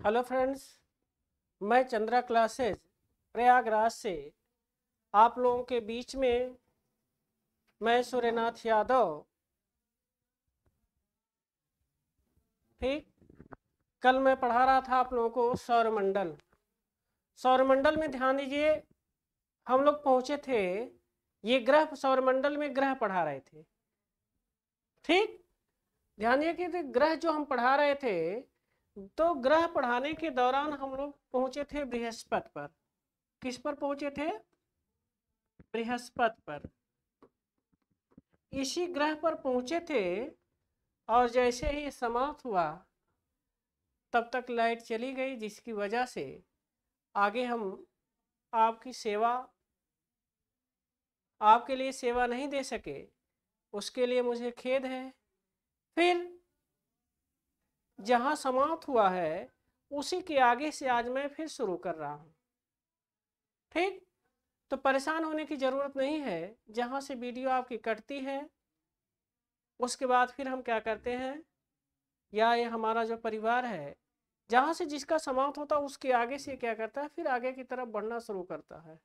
Hello friends, मैं Chandra classes Prayagraj से आप लोगों के बीच में मैं सूर्यनाथ यादव। ठीक, कल मैं पढ़ा रहा था आप लोगों को सौरमंडल। सौरमंडल में ध्यान दीजिए, हम लोग पहुंचे थे, ये ग्रह सौरमंडल में ग्रह पढ़ा रहे थे। ठीक, ध्यान दिए कि ग्रह जो हम पढ़ा रहे थे, तो ग्रह पढ़ाने के दौरान हम लोग पहुंचे थे बृहस्पति पर। किस पर पहुंचे थे? बृहस्पति पर। इसी ग्रह पर पहुंचे थे और जैसे ही समाप्त हुआ तब तक लाइट चली गई, जिसकी वजह से आगे हम आपकी सेवा, आपके लिए सेवा नहीं दे सके। उसके लिए मुझे खेद है। फिर जहां समाप्त हुआ है उसी के आगे से आज मैं फिर शुरू कर रहा हूं। ठीक, तो परेशान होने की ज़रूरत नहीं है। जहां से वीडियो आपकी कटती है उसके बाद फिर हम क्या करते हैं, या ये हमारा जो परिवार है, जहां से जिसका समाप्त होता है उसके आगे से क्या करता है, फिर आगे की तरफ बढ़ना शुरू करता है।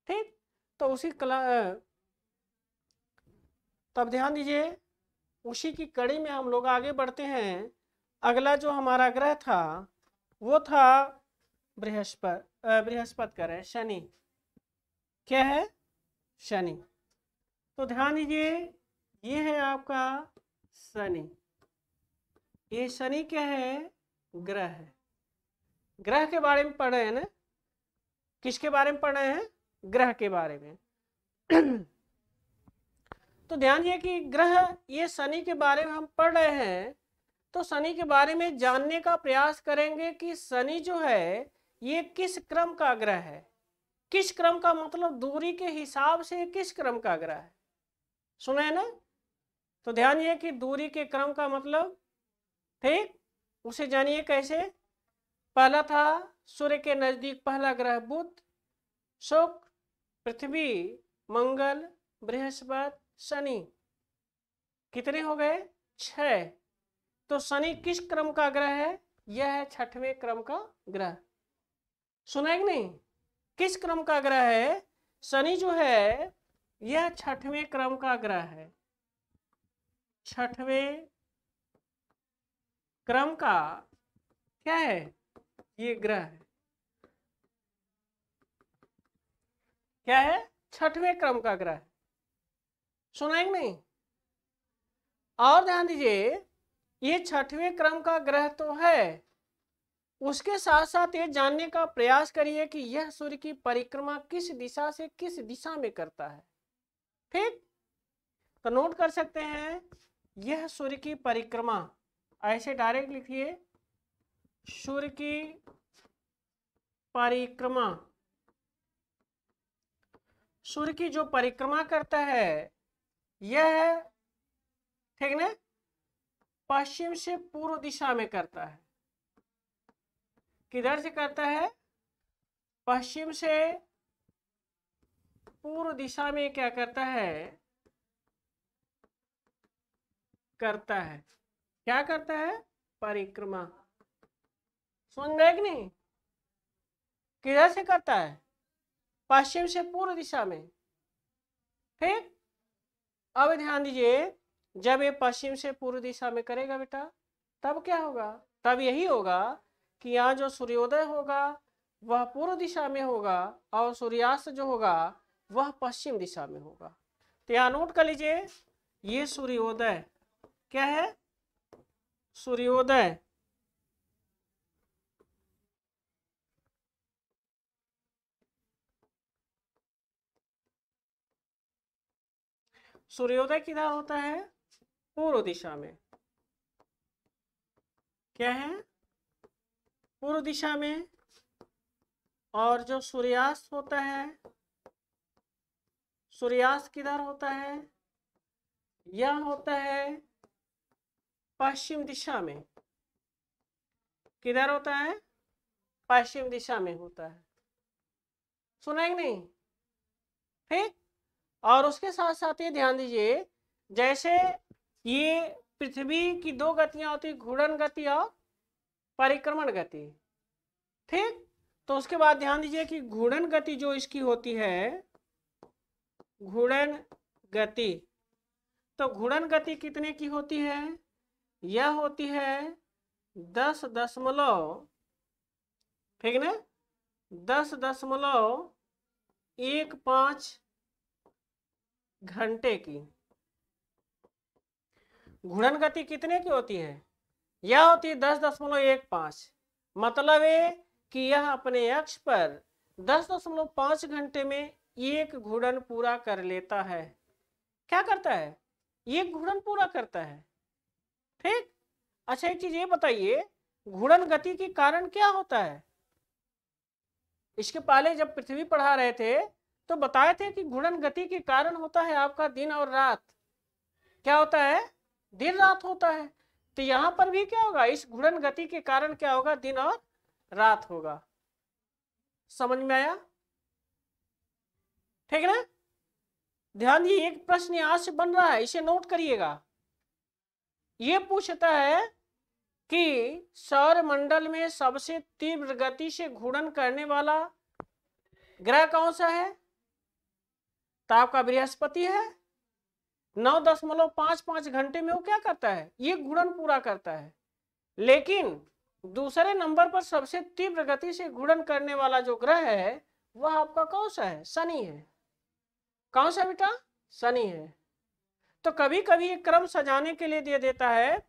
ठीक, तो उसी तब ध्यान दीजिए, उसी की कड़ी में हम लोग आगे बढ़ते हैं। अगला जो हमारा ग्रह था वो था बृहस्पति का, शनि। क्या है? शनि। तो ध्यान दीजिए, ये है आपका शनि। ये शनि क्या है? ग्रह है। ग्रह के बारे में पढ़ रहे हैं ना? किसके बारे में पढ़ रहे हैं? ग्रह के बारे में। तो ध्यान दिए कि ग्रह, ये शनि के बारे में हम पढ़ रहे हैं, तो शनि के बारे में जानने का प्रयास करेंगे कि शनि जो है ये किस क्रम का ग्रह है। किस क्रम का मतलब दूरी के हिसाब से किस क्रम का ग्रह है, सुना है ना? तो ध्यान दिए कि दूरी के क्रम का मतलब, ठीक, उसे जानिए कैसे। पहला था सूर्य के नजदीक पहला ग्रह बुध, शुक्र, पृथ्वी, मंगल, बृहस्पति, शनि। कितने हो गए? 6। तो शनि किस क्रम का ग्रह है? यह है 6वें क्रम का ग्रह। सुना है कि नहीं? किस क्रम का ग्रह है? शनि जो है यह 6वें क्रम का ग्रह है। 6वें क्रम का क्या है? ये ग्रह है। क्या है? 6वें क्रम का ग्रह। सुना है कि नहीं? और ध्यान दीजिए, ये 6वें क्रम का ग्रह तो है, उसके साथ साथ ये जानने का प्रयास करिए कि यह सूर्य की परिक्रमा किस दिशा से किस दिशा में करता है। ठीक, तो नोट कर सकते हैं, यह सूर्य की परिक्रमा, ऐसे डायरेक्ट लिखिए, सूर्य की परिक्रमा। सूर्य की जो परिक्रमा करता है यह, ठीक ना, पश्चिम से पूर्व दिशा में करता है। किधर से करता है? पश्चिम से पूर्व दिशा में क्या करता है? करता है। क्या करता है? परिक्रमा। समझ गए कि नहीं? किधर से करता है? पश्चिम से पूर्व दिशा में। ठीक, अब ध्यान दीजिए, जब ये पश्चिम से पूर्व दिशा में करेगा बेटा, तब क्या होगा? तब यही होगा कि यहाँ जो सूर्योदय होगा वह पूर्व दिशा में होगा और सूर्यास्त जो होगा वह पश्चिम दिशा में होगा। तो यहाँ नोट कर लीजिए, ये सूर्योदय क्या है? सूर्योदय। सूर्योदय किधर होता है? पूर्व दिशा में। क्या है? पूर्व दिशा में। और जो सूर्यास्त होता है, सूर्यास्त किधर होता है? यह होता है पश्चिम दिशा में। किधर होता है? पश्चिम दिशा में होता है। सुना है कि नहीं? ठीक, और उसके साथ साथ ये ध्यान दीजिए, जैसे ये पृथ्वी की दो गतियां होती, घूर्णन गति और परिक्रमण गति। ठीक, तो उसके बाद ध्यान दीजिए कि घूर्णन गति जो इसकी होती है, घूर्णन गति, तो घूर्णन गति कितने की होती है? यह होती है 10.15, ठीक ना, 10.15 घंटे की। घूर्णन गति कितने की होती है? यह होती है 10.15। मतलब है कि यह अपने अक्ष पर 10.5 घंटे में एक घूर्णन पूरा कर लेता है। क्या करता है? एक घूर्णन पूरा करता है। ठीक, अच्छा एक चीज ये बताइए, घूर्णन गति के कारण क्या होता है? इसके पहले जब पृथ्वी पढ़ा रहे थे तो बताए थे कि घूर्णन गति के कारण होता है आपका दिन और रात। क्या होता है? दिन रात होता है। तो यहां पर भी क्या होगा? इस घूर्णन गति के कारण क्या होगा? दिन और रात होगा। समझ में आया? ठीक ना? ध्यान दिए, एक प्रश्न यहां से बन रहा है, इसे नोट करिएगा। ये पूछता है कि सौर मंडल में सबसे तीव्र गति से घूर्णन करने वाला ग्रह कौन सा है? तो आपका बृहस्पति है। 9.55 घंटे में वो क्या करता है? ये घूर्णन पूरा करता है। लेकिन दूसरे नंबर पर सबसे तीव्र गति से घूर्णन करने वाला जो ग्रह है वह आपका कौन सा है? शनि है। कौन सा बेटा? शनि है। तो कभी कभी एक क्रम सजाने के लिए दे देता है,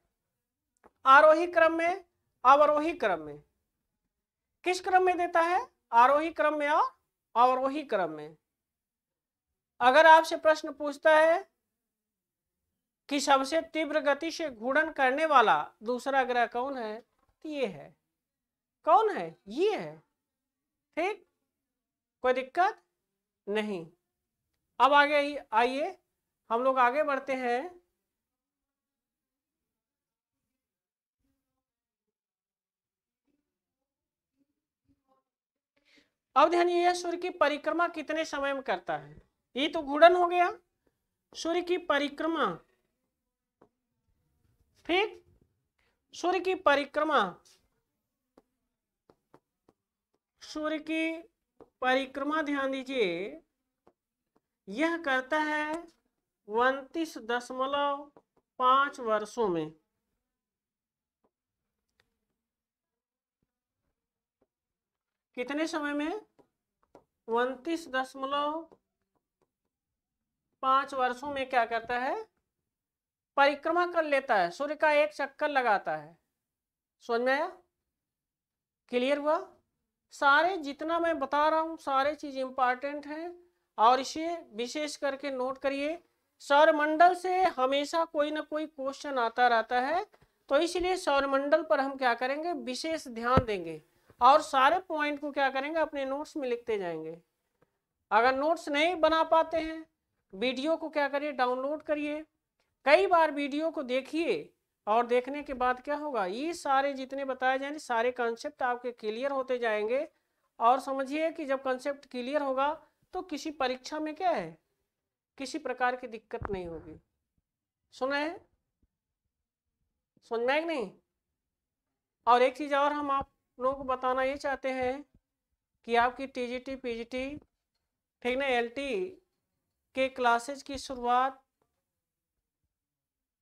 आरोही क्रम में, अवरोही क्रम में। किस क्रम में देता है? आरोही क्रम में और अवरोही क्रम में। अगर आपसे प्रश्न पूछता है कि सबसे तीव्र गति से घूर्णन करने वाला दूसरा ग्रह कौन है, तो ये है। कौन है? ये है। ठीक, कोई दिक्कत नहीं। अब आगे आइए, हम लोग आगे बढ़ते हैं। अब ध्यान, ये सूर्य की परिक्रमा कितने समय में करता है? ये तो घूर्णन हो गया। सूर्य की परिक्रमा, ठीक, सूर्य की परिक्रमा, सूर्य की परिक्रमा ध्यान दीजिए, यह करता है 29.5 वर्षों में। कितने समय में? 29.5 वर्षों में क्या करता है? परिक्रमा कर लेता है, सूर्य का एक चक्कर लगाता है। समझ में आया? क्लियर हुआ? सारे जितना मैं बता रहा हूं सारे चीज इंपॉर्टेंट है और इसे विशेष करके नोट करिए। सौरमंडल से हमेशा कोई ना कोई क्वेश्चन आता रहता है, तो इसलिए सौरमंडल पर हम क्या करेंगे? विशेष ध्यान देंगे और सारे पॉइंट को क्या करेंगे? अपने नोट्स में लिखते जाएंगे। अगर नोट्स नहीं बना पाते हैं, वीडियो को क्या करिए? डाउनलोड करिए, कई बार वीडियो को देखिए और देखने के बाद क्या होगा? ये सारे जितने बताए जाएंगे सारे कंसेप्ट आपके क्लियर होते जाएंगे। और समझिए कि जब कंसेप्ट क्लियर होगा तो किसी परीक्षा में क्या है, किसी प्रकार की दिक्कत नहीं होगी। सुना है? समझ में कि नहीं? और एक चीज और हम आप लोगों को बताना ये चाहते हैं कि आपकी टीजीटी पीजीटी, ठीक ना, एलटी के क्लासेज की शुरुआत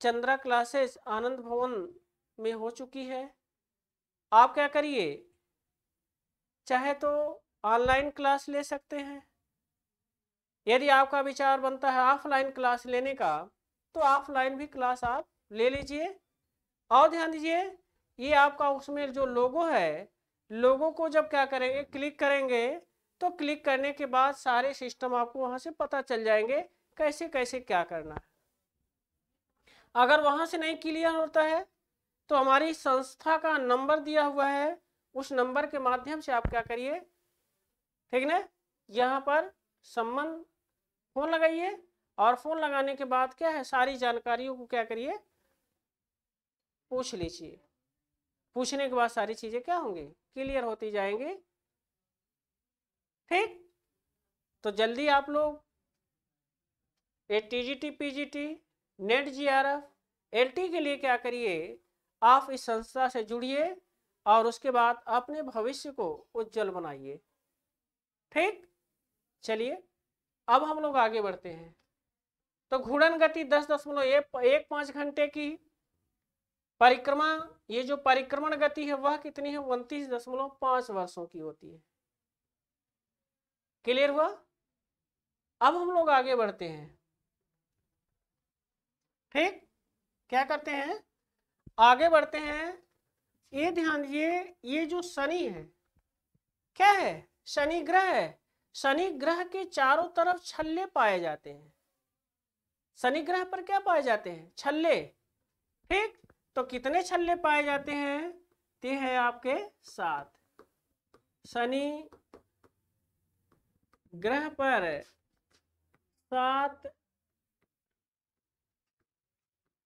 चंद्रा क्लासेस आनंद भवन में हो चुकी है। आप क्या करिए, चाहे तो ऑनलाइन क्लास ले सकते हैं, यदि आपका विचार बनता है ऑफलाइन क्लास लेने का तो ऑफलाइन भी क्लास आप ले लीजिए। और ध्यान दीजिए, ये आपका उसमें जो लोगो है, लोगो को जब क्या करेंगे? क्लिक करेंगे तो क्लिक करने के बाद सारे सिस्टम आपको वहां से पता चल जाएंगे कैसे कैसे क्या करना है। अगर वहां से नहीं क्लियर होता है तो हमारी संस्था का नंबर दिया हुआ है, उस नंबर के माध्यम से आप क्या करिए, ठीक ना, यहाँ पर संबंध फोन लगाइए और फोन लगाने के बाद क्या है? सारी जानकारियों को क्या करिए? पूछ लीजिए। पूछने के बाद सारी चीजें क्या होंगी? क्लियर होती जाएंगी। ठीक, तो जल्दी आप लोग TGT PGT net GRF LT के लिए क्या करिए? आप इस संस्था से जुड़िए और उसके बाद अपने भविष्य को उज्जवल बनाइए। ठीक, चलिए अब हम लोग आगे बढ़ते हैं। तो घूर्णन गति 10.15 घंटे की परिक्रमा, ये जो परिक्रमण गति है वह कितनी है? 29.5 वर्षों की होती है। क्लियर हुआ? अब हम लोग आगे बढ़ते हैं। ठीक, क्या करते हैं? आगे बढ़ते हैं। ये ध्यान दीजिए, ये जो शनि है क्या है? शनि ग्रह है। शनि ग्रह के चारों तरफ छल्ले पाए जाते हैं। शनि ग्रह पर क्या पाए जाते हैं? छल्ले। ठीक, तो कितने छल्ले पाए जाते हैं? ते है आपके 7। शनि ग्रह पर 7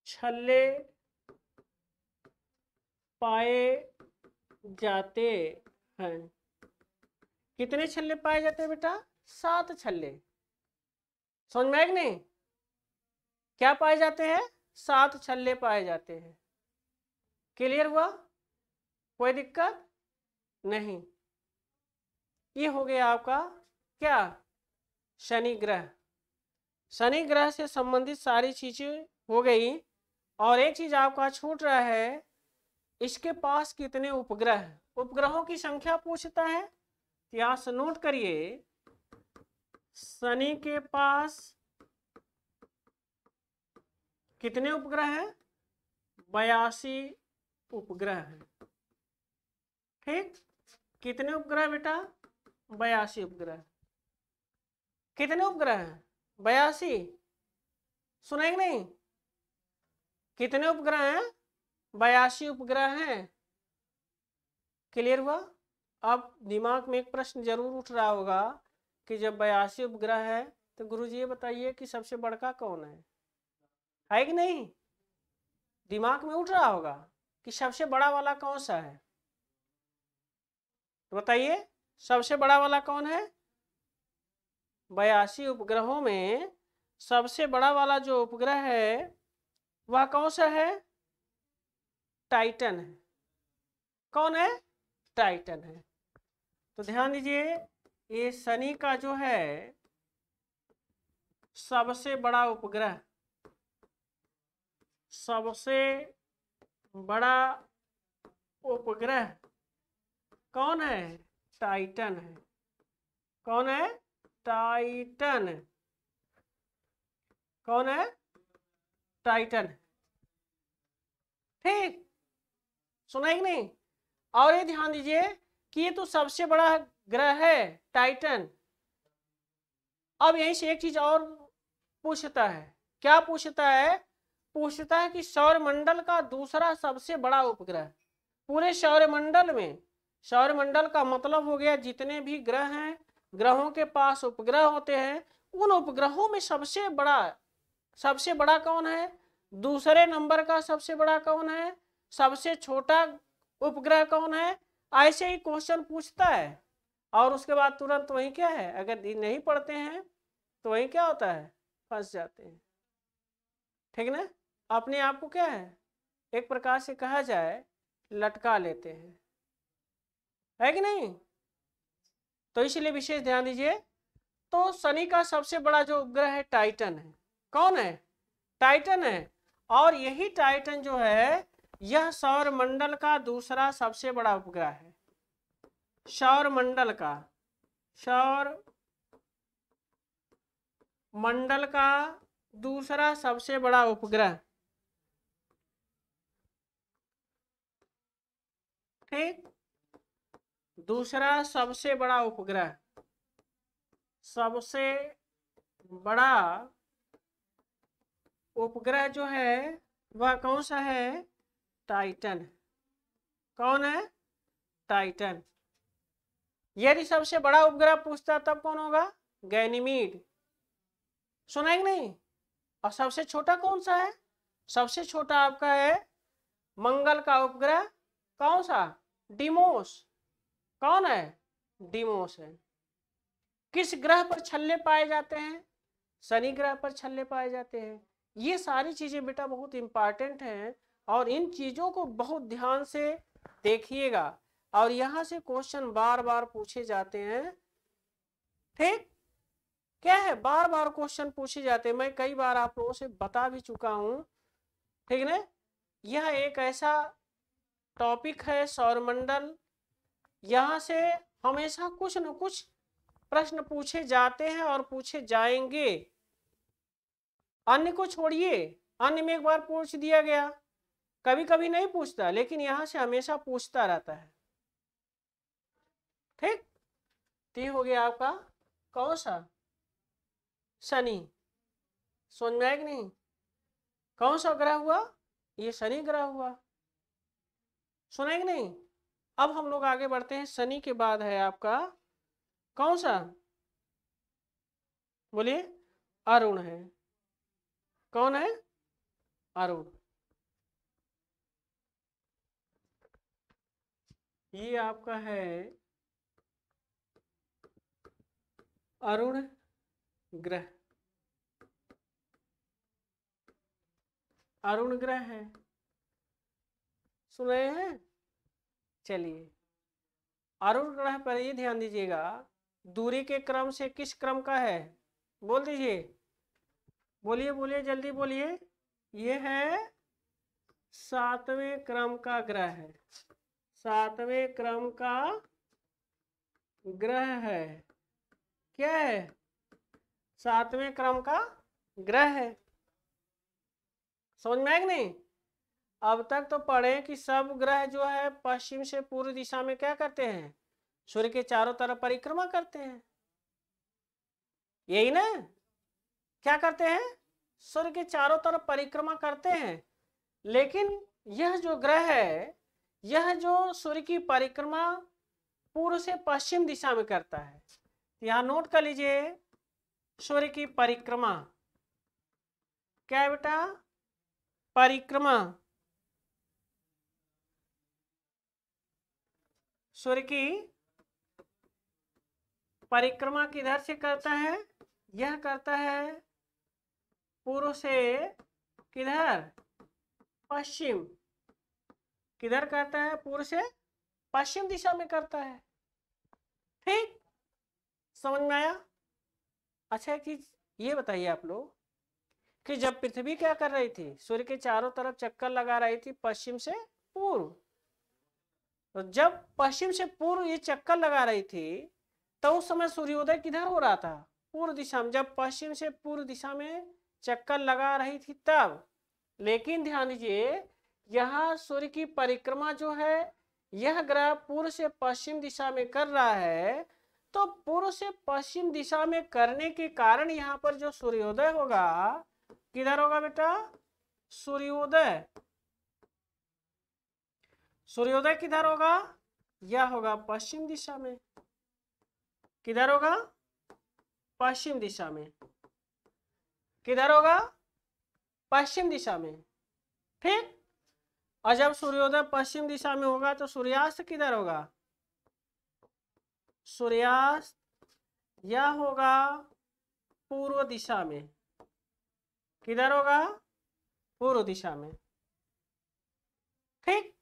छल्ले पाए जाते हैं। कितने छल्ले पाए जाते हैं बेटा? 7 छल्ले। समझ में आया कि नहीं? क्या पाए जाते हैं? 7 छल्ले पाए जाते हैं। क्लियर हुआ? कोई दिक्कत नहीं। ये हो गया आपका क्या? शनि ग्रह। शनि ग्रह से संबंधित सारी चीजें हो गई। और एक चीज आपका छूट रहा है, इसके पास कितने उपग्रह? उपग्रहों की संख्या पूछता है। यहाँ से नोट करिए, शनि के पास कितने उपग्रह हैं? 82 उपग्रह हैं। ठीक, कितने उपग्रह बेटा? 82 उपग्रह। कितने उपग्रह हैं? 82। सुने कि नहीं? कितने उपग्रह हैं? 82 उपग्रह हैं। क्लियर हुआ? अब दिमाग में एक प्रश्न जरूर उठ रहा होगा कि जब 82 उपग्रह है तो गुरुजी ये बताइए कि सबसे बड़का कौन है कि नहीं? दिमाग में उठ रहा होगा कि सबसे बड़ा वाला कौन सा है? तो बताइए सबसे बड़ा वाला कौन है? 82 उपग्रहों में सबसे बड़ा वाला जो उपग्रह है वह कौन सा है? टाइटन है। कौन है? टाइटन है। तो ध्यान दीजिए, ये शनि का जो है सबसे बड़ा उपग्रह, सबसे बड़ा उपग्रह कौन है? टाइटन है। कौन है? टाइटन। कौन है? टाइटन। ठीक, सुना कि नहीं? और ये ध्यान दीजिए कि ये तो सबसे बड़ा ग्रह है टाइटन। अब यहीं से एक चीज और पूछता है। क्या पूछता है? पूछता है कि सौरमंडल का दूसरा सबसे बड़ा उपग्रह। पूरे सौरमंडल में, सौरमंडल का मतलब हो गया जितने भी ग्रह हैं, ग्रहों के पास उपग्रह होते हैं, उन उपग्रहों में सबसे बड़ा कौन है? दूसरे नंबर का सबसे बड़ा कौन है? सबसे छोटा उपग्रह कौन है? ऐसे ही क्वेश्चन पूछता है। और उसके बाद तुरंत वही क्या है, अगर नहीं पढ़ते हैं तो वही क्या होता है? फंस जाते हैं। ठीक ना? अपने आप को क्या है, एक प्रकार से कहा जाए, लटका लेते हैं, है कि नहीं? तो इसलिए विशेष ध्यान दीजिए। तो शनि का सबसे बड़ा जो उपग्रह है टाइटन है। कौन है? टाइटन है। और यही टाइटन जो है यह सौरमंडल का दूसरा सबसे बड़ा उपग्रह है। सौरमंडल का दूसरा सबसे बड़ा उपग्रह। ठीक, दूसरा सबसे बड़ा उपग्रह, सबसे बड़ा उपग्रह जो है वह कौन सा है? टाइटन। कौन है? टाइटन। यदि सबसे बड़ा उपग्रह पूछता तब कौन होगा? गैनीमीड। सुना कि नहीं? और सबसे छोटा कौन सा है? सबसे छोटा आपका है मंगल का उपग्रह। कौन सा? डिमोस। कौन है? डिमोस है। किस ग्रह पर छल्ले पाए जाते हैं? शनि ग्रह पर छल्ले पाए जाते हैं। ये सारी चीजें बेटा बहुत इंपॉर्टेंट हैं और इन चीजों को बहुत ध्यान से देखिएगा, और यहां से क्वेश्चन बार बार पूछे जाते हैं। ठीक, क्या है, बार बार क्वेश्चन पूछे जाते हैं, मैं कई बार आप लोगों से बता भी चुका हूं। ठीक ना, यह एक ऐसा टॉपिक है सौरमंडल, यहां से हमेशा कुछ न कुछ प्रश्न पूछे जाते हैं और पूछे जाएंगे। अन्य को छोड़िए, अन्य में एक बार पूछ दिया गया, कभी कभी नहीं पूछता, लेकिन यहां से हमेशा पूछता रहता है। ठीक, तो ये हो गया आपका कौन सा, शनि। समझ में आया कि नहीं, कौन सा ग्रह हुआ, ये शनि ग्रह हुआ। सुना कि नहीं। अब हम लोग आगे बढ़ते हैं, शनि के बाद है आपका कौन सा, बोलिए, अरुण है। कौन है, अरुण। ये आपका है अरुण ग्रह, अरुण ग्रह है, सुन रहे हैं। चलिए, अरुण ग्रह पर ये ध्यान दीजिएगा, दूरी के क्रम से किस क्रम का है, बोल दीजिए, बोलिए बोलिए जल्दी बोलिए। ये है 7वें क्रम का ग्रह है, 7वें क्रम का ग्रह है। क्या है, 7वें क्रम का ग्रह है। समझ में आया कि नहीं। अब तक तो पढ़े कि सब ग्रह जो है पश्चिम से पूर्व दिशा में क्या करते हैं, सूर्य के चारों तरफ परिक्रमा करते हैं, यही ना, क्या करते हैं, सूर्य के चारों तरफ परिक्रमा करते हैं। लेकिन यह जो ग्रह है, यह जो सूर्य की परिक्रमा पूर्व से पश्चिम दिशा में करता है, यहां नोट कर लीजिए, सूर्य की परिक्रमा, क्या है बेटा, परिक्रमा, सूर्य की परिक्रमा किधर से करता है, यह करता है पूर्व से किधर, पश्चिम, किधर करता है, पूर्व से पश्चिम दिशा में करता है। ठीक, समझ में आया। अच्छा कि ये बताइए आप लोग कि जब पृथ्वी क्या कर रही थी, सूर्य के चारों तरफ चक्कर लगा रही थी पश्चिम से पूर्व, तो जब पश्चिम से पूर्व ये चक्कर लगा रही थी, तो उस समय सूर्योदय किधर हो रहा था, पूर्व दिशा में, जब पश्चिम से पूर्व दिशा में चक्कर लगा रही थी तब। लेकिन ध्यान दीजिए, यहाँ सूर्य की परिक्रमा जो है, यह ग्रह पूर्व से पश्चिम दिशा में कर रहा है, तो पूर्व से पश्चिम दिशा में करने के कारण यहाँ पर जो सूर्योदय होगा, किधर होगा बेटा, सूर्योदय, सूर्योदय किधर होगा, यह होगा पश्चिम दिशा में, किधर होगा, पश्चिम दिशा में, किधर होगा, पश्चिम दिशा में। ठीक, और जब सूर्योदय पश्चिम दिशा में होगा तो सूर्यास्त किधर होगा, सूर्यास्त यह होगा पूर्व दिशा में, किधर होगा, पूर्व दिशा में। ठीक,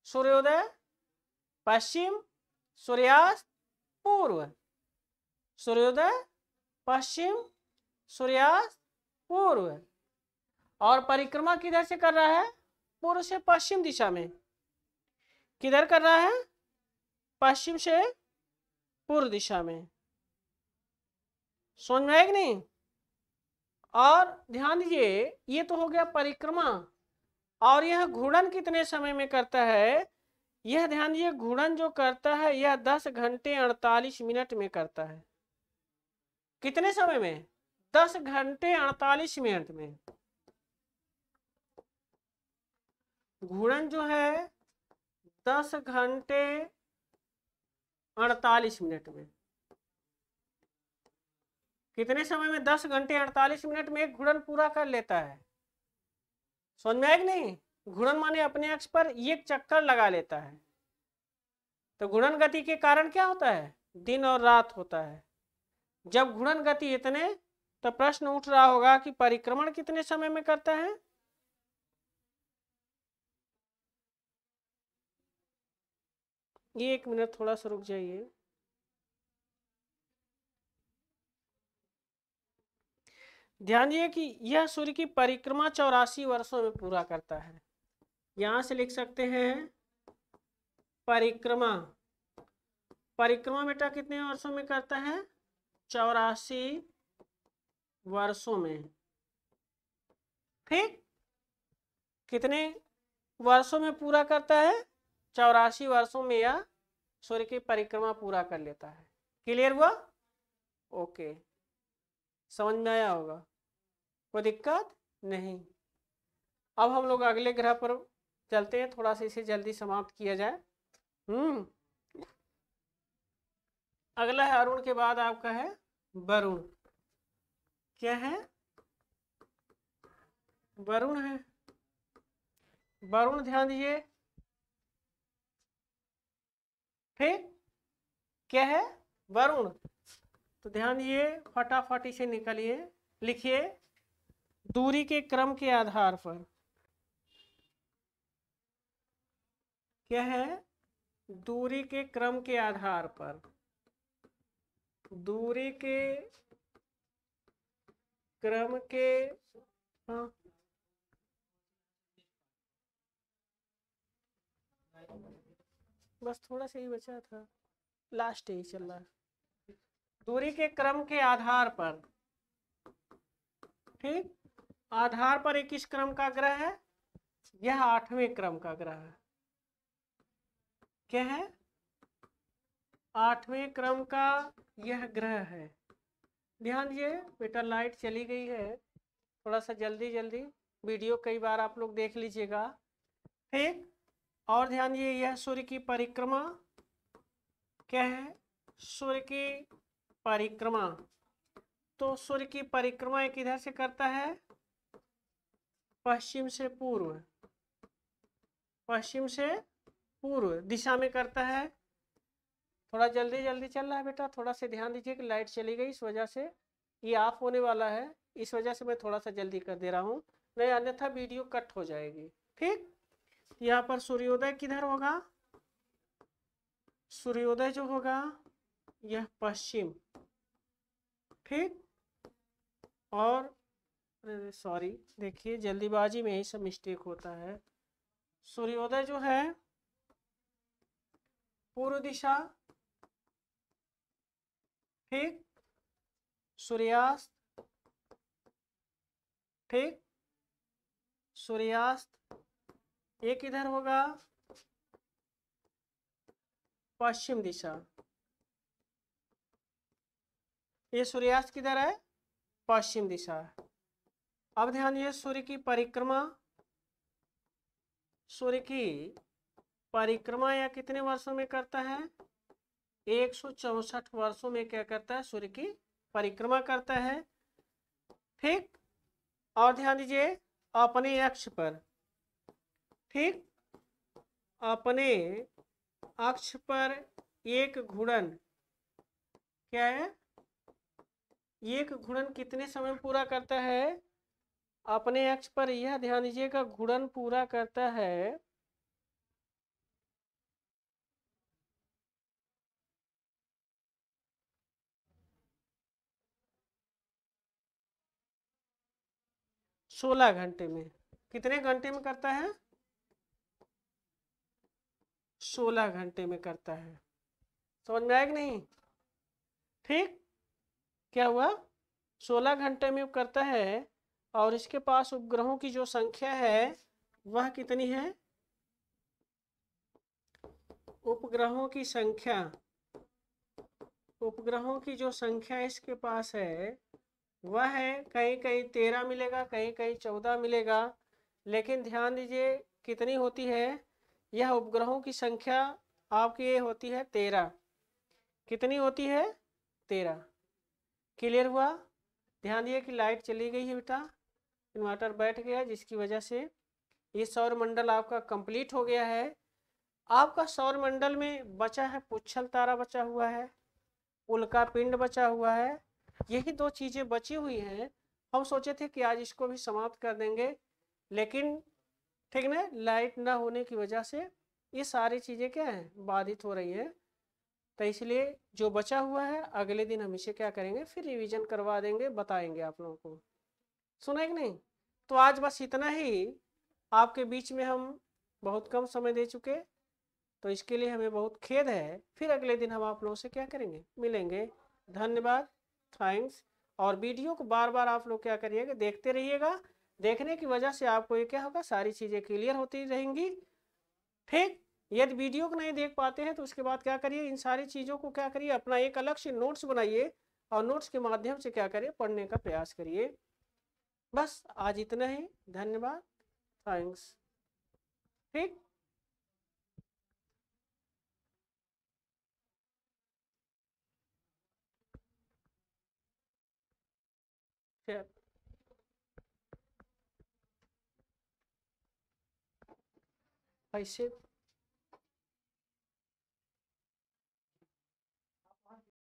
सूर्योदय पश्चिम, सूर्यास्त पूर्व, सूर्योदय पश्चिम, सूर्यास्त पूर्व, और परिक्रमा किधर से कर रहा है, पूर्व से पश्चिम दिशा में, किधर कर रहा है, पश्चिम से पूर्व दिशा में। समझ में आया कि नहीं। और ध्यान दीजिए, ये तो हो गया परिक्रमा, और यह घूर्णन कितने समय में करता है, यह ध्यान दीजिए, घूर्णन जो करता है यह 10 घंटे 48 मिनट में करता है। कितने समय में, 10 घंटे 48 मिनट में। घूर्णन जो है 10 घंटे 48 मिनट में, कितने समय में, 10 घंटे 48 मिनट में एक घूर्णन पूरा कर लेता है। समझ में आया कि नहीं। घूर्णन माने अपने अक्ष पर एक चक्कर लगा लेता है। तो घूर्णन गति के कारण क्या होता है, दिन और रात होता है। जब घूर्णन गति इतने, तो प्रश्न उठ रहा होगा कि परिक्रमण कितने समय में करता है। ये 1 मिनट थोड़ा सा रुक जाइए। ध्यान दिए कि यह सूर्य की परिक्रमा 84 वर्षों में पूरा करता है। यहां से लिख सकते हैं परिक्रमा। परिक्रमा बेटा कितने वर्षों में करता है? 84 वर्षों में। ठीक, कितने वर्षों में पूरा करता है? 84 वर्षों में यह सूर्य की परिक्रमा पूरा कर लेता है। क्लियर हुआ? ओके, समझ में आया होगा, कोई दिक्कत नहीं। अब हम लोग अगले ग्रह पर चलते हैं, थोड़ा सा इसे जल्दी समाप्त किया जाए। अगला है अरुण के बाद आपका है वरुण। क्या है? वरुण है। वरुण ध्यान दीजिए। ठीक, क्या है? वरुण। तो ध्यान दीजिए, फटाफट इसे निकालिए, लिखिए दूरी के क्रम के आधार पर। क्या है? दूरी के क्रम के आधार पर। दूरी के क्रम के, हाँ, बस थोड़ा सा ही बचा था, लास्ट ही चल रहा है। दूरी के क्रम के आधार पर। ठीक, आधार पर एक किस क्रम का ग्रह है? यह 8वें क्रम का ग्रह है। क्या है? 8वें क्रम का यह ग्रह है। ध्यान दीजिए बेटा, लाइट चली गई है, थोड़ा सा जल्दी जल्दी वीडियो कई बार आप लोग देख लीजिएगा। ठीक, और ध्यान दीजिए, यह सूर्य की परिक्रमा। क्या है? सूर्य की परिक्रमा। तो सूर्य की परिक्रमा एक इधर से करता है, पश्चिम से पूर्व, पश्चिम से पूर्व दिशा में करता है। थोड़ा जल्दी जल्दी चल रहा है बेटा, थोड़ा सा ध्यान दीजिए कि लाइट चली गई, इस वजह से ये ऑफ होने वाला है, इस वजह से मैं थोड़ा सा जल्दी कर दे रहा हूँ, नहीं अन्यथा वीडियो कट हो जाएगी। ठीक, यहाँ पर सूर्योदय किधर होगा? सूर्योदय जो होगा यह पश्चिम। ठीक, और सॉरी देखिए, जल्दीबाजी में ही सब मिस्टेक होता है। सूर्योदय जो है पूर्व दिशा। ठीक, सूर्यास्त। ठीक, सूर्यास्त एक इधर होगा पश्चिम दिशा। ये सूर्यास्त किधर है? पश्चिम दिशा। अब ध्यान दीजिए, सूर्य की परिक्रमा। सूर्य की परिक्रमा या कितने वर्षों में करता है? 164 वर्षों में क्या करता है? सूर्य की परिक्रमा करता है। ठीक, और ध्यान दीजिए अपने अक्ष पर। ठीक, अपने अक्ष पर एक घूर्णन। क्या है? एक घूर्णन कितने समय पूरा करता है? अपने अक्ष पर यह ध्यान दीजिएगा, घूर्णन पूरा करता है 16 घंटे में। कितने घंटे में करता है? 16 घंटे में करता है। समझ में आया कि नहीं? ठीक, क्या हुआ? 16 घंटे में करता है, और इसके पास उपग्रहों की जो संख्या है वह कितनी है? उपग्रहों की संख्या, उपग्रहों की जो संख्या इसके पास है वह है, कहीं कहीं 13 मिलेगा, कहीं कहीं 14 मिलेगा, लेकिन ध्यान दीजिए कितनी होती है? यह उपग्रहों की संख्या आपकी ये होती है 13। कितनी होती है? 13। क्लियर हुआ? ध्यान दिए कि लाइट चली गई है बेटा, इन्वर्टर बैठ गया, जिसकी वजह से ये सौर मंडल आपका कंप्लीट हो गया है। आपका सौर मंडल में बचा है पुच्छल तारा बचा हुआ है, उल्का पिंड बचा हुआ है, यही दो चीजें बची हुई हैं। हम सोचे थे कि आज इसको भी समाप्त कर देंगे, लेकिन ठीक ना, लाइट ना होने की वजह से ये सारी चीज़ें क्या हैं, बाधित हो रही हैं। तो इसलिए जो बचा हुआ है अगले दिन हम इसे क्या करेंगे, फिर रिवीजन करवा देंगे, बताएंगे आप लोगों को। सुना है कि नहीं? तो आज बस इतना ही, आपके बीच में हम बहुत कम समय दे चुके, तो इसके लिए हमें बहुत खेद है। फिर अगले दिन हम आप लोगों से क्या करेंगे, मिलेंगे। धन्यवाद, थैंक्स। और वीडियो को बार बार आप लोग क्या करिएगा, देखते रहिएगा। देखने की वजह से आपको ये क्या होगा, सारी चीज़ें क्लियर होती रहेंगी। ठीक, यदि वीडियो को नहीं देख पाते हैं तो उसके बाद क्या करिए, इन सारी चीज़ों को क्या करिए, अपना एक अलग से नोट्स बनाइए और नोट्स के माध्यम से क्या करिए, पढ़ने का प्रयास करिए। बस आज इतना ही, धन्यवाद, थैंक्स। ठीक। ऐसे